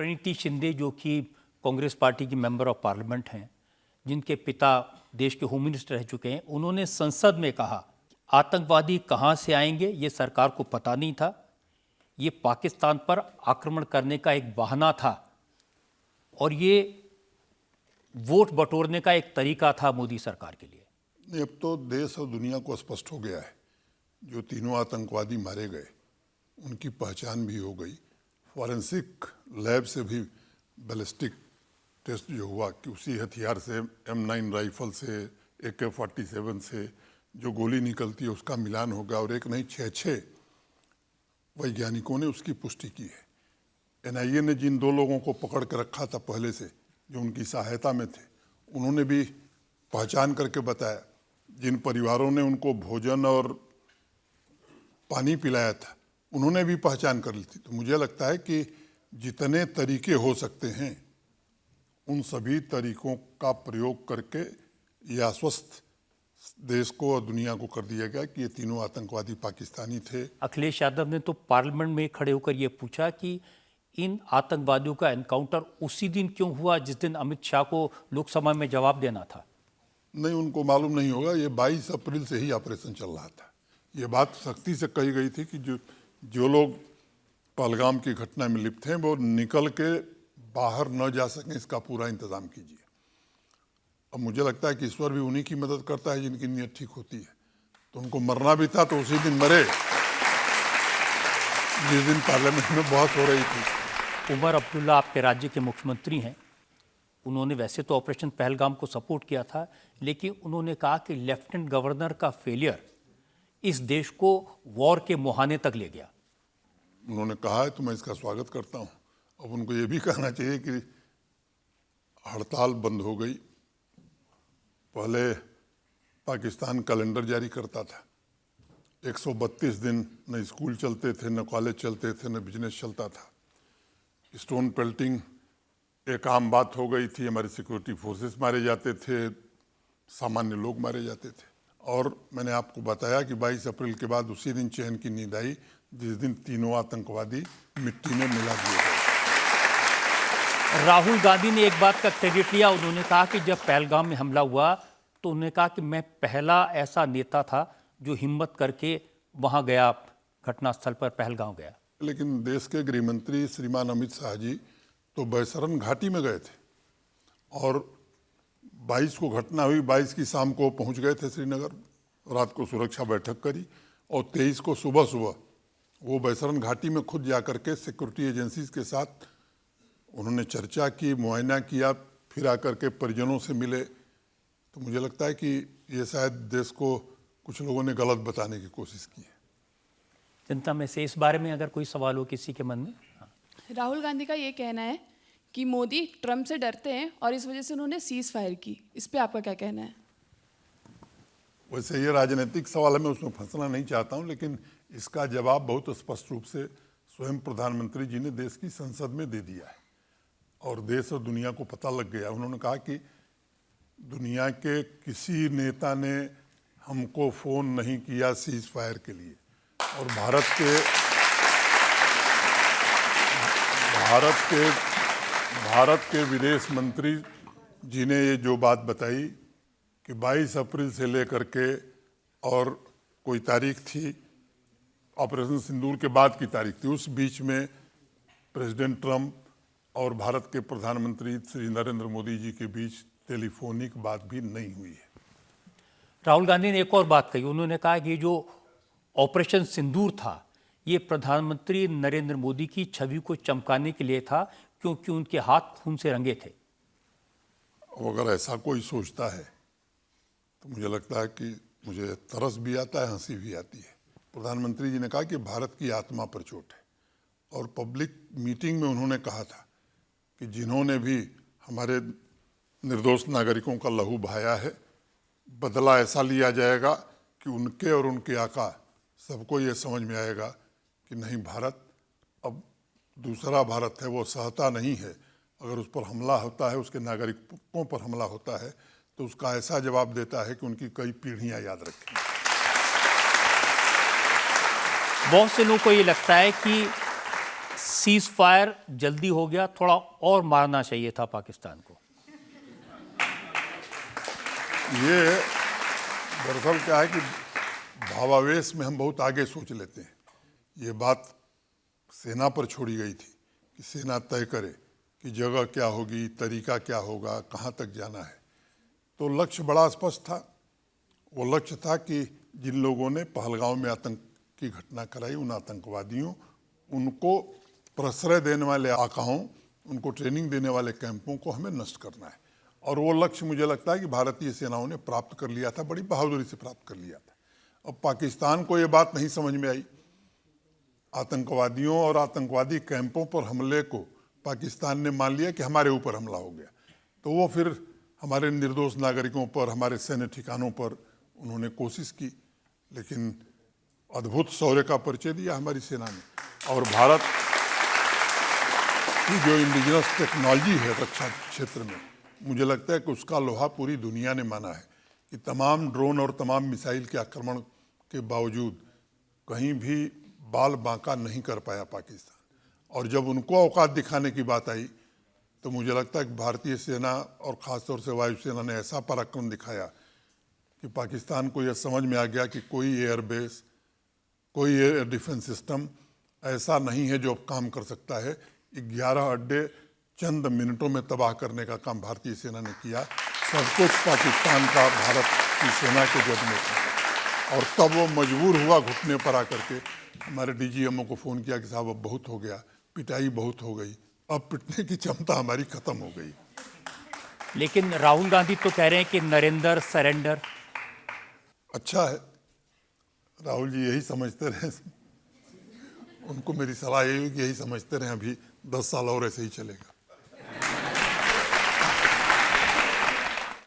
प्रणीति शिंदे जो कि कांग्रेस पार्टी की मेंबर ऑफ पार्लियामेंट हैं, जिनके पिता देश के होम मिनिस्टर रह चुके हैं, उन्होंने संसद में कहा आतंकवादी कहां से आएंगे ये सरकार को पता नहीं था, ये पाकिस्तान पर आक्रमण करने का एक बहाना था और ये वोट बटोरने का एक तरीका था मोदी सरकार के लिए। अब तो देश और दुनिया को स्पष्ट हो गया है, जो तीनों आतंकवादी मारे गए उनकी पहचान भी हो गई। फॉरेंसिक लैब से भी बैलिस्टिक टेस्ट जो हुआ कि उसी हथियार से M9 राइफल से AK-47 से जो गोली निकलती है उसका मिलान होगा और एक नहीं 6 वैज्ञानिकों ने उसकी पुष्टि की है। NIA ने जिन 2 लोगों को पकड़ के रखा था पहले से जो उनकी सहायता में थे, उन्होंने भी पहचान करके बताया। जिन परिवारों ने उनको भोजन और पानी पिलाया था उन्होंने भी पहचान कर ली थी। तो मुझे लगता है कि जितने तरीके हो सकते हैं उन सभी तरीकों का प्रयोग करके यह आश्वस्त देश को और दुनिया को कर दिया गया कि ये तीनों आतंकवादी पाकिस्तानी थे। अखिलेश यादव ने तो पार्लियामेंट में खड़े होकर ये पूछा कि इन आतंकवादियों का एनकाउंटर उसी दिन क्यों हुआ जिस दिन अमित शाह को लोकसभा में जवाब देना था। नहीं, उनको मालूम नहीं होगा। ये 22 अप्रैल से ही ऑपरेशन चल रहा था। ये बात सख्ती से कही गई थी कि जो लोग पहलगाम की घटना में लिप्त हैं वो निकल के बाहर न जा सकें, इसका पूरा इंतजाम कीजिए। अब मुझे लगता है कि ईश्वर भी उन्हीं की मदद करता है जिनकी नीयत ठीक होती है। तो उनको मरना भी था तो उसी दिन मरे जिस दिन पार्लियामेंट में बहस हो रही थी। उमर अब्दुल्ला आपके राज्य के मुख्यमंत्री हैं, उन्होंने वैसे तो ऑपरेशन पहलगाम को सपोर्ट किया था, लेकिन उन्होंने कहा कि लेफ्टिनेंट गवर्नर का फेलियर इस देश को वॉर के मुहाने तक ले गया। उन्होंने कहा है तो मैं इसका स्वागत करता हूँ। अब उनको ये भी कहना चाहिए कि हड़ताल बंद हो गई। पहले पाकिस्तान कैलेंडर जारी करता था, 132 दिन न स्कूल चलते थे, न कॉलेज चलते थे, न बिजनेस चलता था। स्टोन पेल्टिंग एक आम बात हो गई थी, हमारे सिक्योरिटी फोर्सेस मारे जाते थे, सामान्य लोग मारे जाते थे। और मैंने आपको बताया कि 22 अप्रैल के बाद उसी दिन चैन की नींद आई जिस दिन तीनों आतंकवादी मिट्टी में मिला दिए गए। राहुल गांधी ने एक बात का क्रेडिट लिया, उन्होंने कहा कि जब पहलगाम में हमला हुआ तो उन्होंने कहा कि मैं पहला ऐसा नेता था जो हिम्मत करके वहां गया, घटनास्थल पर पहलगाम गया। लेकिन देश के गृह मंत्री श्रीमान अमित शाह जी तो बैसरन घाटी में गए थे और 22 को घटना हुई, 22 की शाम को पहुंच गए थे श्रीनगर, रात को सुरक्षा बैठक करी और 23 को सुबह वो बैसरन घाटी में खुद जा करके सिक्योरिटी एजेंसीज के साथ उन्होंने चर्चा की, मुआयना किया, फिर आकर के परिजनों से मिले। तो मुझे लगता है कि ये शायद देश को कुछ लोगों ने गलत बताने की कोशिश की है। जनता में से इस बारे में अगर कोई सवाल हो किसी के मन में। राहुल गांधी का ये कहना है कि मोदी ट्रंप से डरते हैं और इस वजह से उन्होंने सीज फायर की। इस पे आपका क्या कहना है? वैसे ये राजनीतिक सवाल है, मैं उसमें फंसना नहीं चाहता हूँ, लेकिन इसका जवाब बहुत स्पष्ट रूप से स्वयं प्रधानमंत्री जी ने देश की संसद में दे दिया है और देश और दुनिया को पता लग गया। उन्होंने कहा कि दुनिया के किसी नेता ने हमको फ़ोन नहीं किया सीज फायर के लिए और भारत के विदेश मंत्री जी ने ये जो बात बताई कि 22 अप्रैल से लेकर के और कोई तारीख थी, ऑपरेशन सिंदूर के बाद की तारीख थी, उस बीच में प्रेसिडेंट ट्रंप और भारत के प्रधानमंत्री श्री नरेंद्र मोदी जी के बीच टेलीफोनिक बात भी नहीं हुई है। राहुल गांधी ने एक और बात कही, उन्होंने कहा कि ये जो ऑपरेशन सिंदूर था ये प्रधानमंत्री नरेंद्र मोदी की छवि को चमकाने के लिए था क्योंकि उनके हाथ खून से रंगे थे। अगर ऐसा कोई सोचता है तो मुझे लगता है कि मुझे तरस भी आता है, हंसी भी आती है। प्रधानमंत्री जी ने कहा कि भारत की आत्मा पर चोट है और पब्लिक मीटिंग में उन्होंने कहा था कि जिन्होंने भी हमारे निर्दोष नागरिकों का लहू बहाया है, बदला ऐसा लिया जाएगा कि उनके और उनके आका सबको ये समझ में आएगा कि नहीं, भारत अब दूसरा भारत है, वो सहता नहीं है। अगर उस पर हमला होता है, उसके नागरिकों पर हमला होता है तो उसका ऐसा जवाब देता है कि उनकी कई पीढ़ियां याद रखेंगी। बहुत से लोगों को ये लगता है कि सीज फायर जल्दी हो गया, थोड़ा और मारना चाहिए था पाकिस्तान को। ये दरअसल क्या है कि भावावेश में हम बहुत आगे सोच लेते हैं। ये बात सेना पर छोड़ी गई थी कि सेना तय करे कि जगह क्या होगी, तरीका क्या होगा, कहाँ तक जाना है। तो लक्ष्य बड़ा स्पष्ट था। वो लक्ष्य था कि जिन लोगों ने पहलगांव में आतंक की घटना कराई, उन आतंकवादियों, उनको प्रश्रय देने वाले आकाओं, उनको ट्रेनिंग देने वाले कैंपों को हमें नष्ट करना है। और वो लक्ष्य मुझे लगता है कि भारतीय सेनाओं ने प्राप्त कर लिया था, बड़ी बहादुरी से प्राप्त कर लिया था। अब पाकिस्तान को ये बात नहीं समझ में आई। आतंकवादियों और आतंकवादी कैंपों पर हमले को पाकिस्तान ने मान लिया कि हमारे ऊपर हमला हो गया, तो वो फिर हमारे निर्दोष नागरिकों पर, हमारे सैन्य ठिकानों पर उन्होंने कोशिश की, लेकिन अद्भुत शौर्य का परिचय दिया हमारी सेना ने। और भारत की जो इंडिजिनस टेक्नोलॉजी है रक्षा क्षेत्र में, मुझे लगता है कि उसका लोहा पूरी दुनिया ने माना है कि तमाम ड्रोन और तमाम मिसाइल के आक्रमण के बावजूद कहीं भी बाल बांका नहीं कर पाया पाकिस्तान। और जब उनको औकात दिखाने की बात आई तो मुझे लगता है कि भारतीय सेना और ख़ासतौर से वायुसेना ने ऐसा पराक्रम दिखाया कि पाकिस्तान को यह समझ में आ गया कि कोई एयरबेस, कोई एयर डिफेंस सिस्टम ऐसा नहीं है जो अब काम कर सकता है। 11 अड्डे चंद मिनटों में तबाह करने का काम भारतीय सेना ने किया। सब कुछ पाकिस्तान का भारत की सेना के जद में था। और तब वो मजबूर हुआ घुटने पर आकर के हमारे डीजीएमओ को फ़ोन किया कि साहब अब बहुत हो गया, पिटाई बहुत हो गई, अब पिटने की क्षमता हमारी ख़त्म हो गई। लेकिन राहुल गांधी तो कह रहे हैं कि नरेंद्र सरेंडर। अच्छा है, राहुल जी यही समझते रहे। उनको मेरी सलाह यही है कि यही समझते रहे, अभी 10 साल और ऐसे ही चलेगा।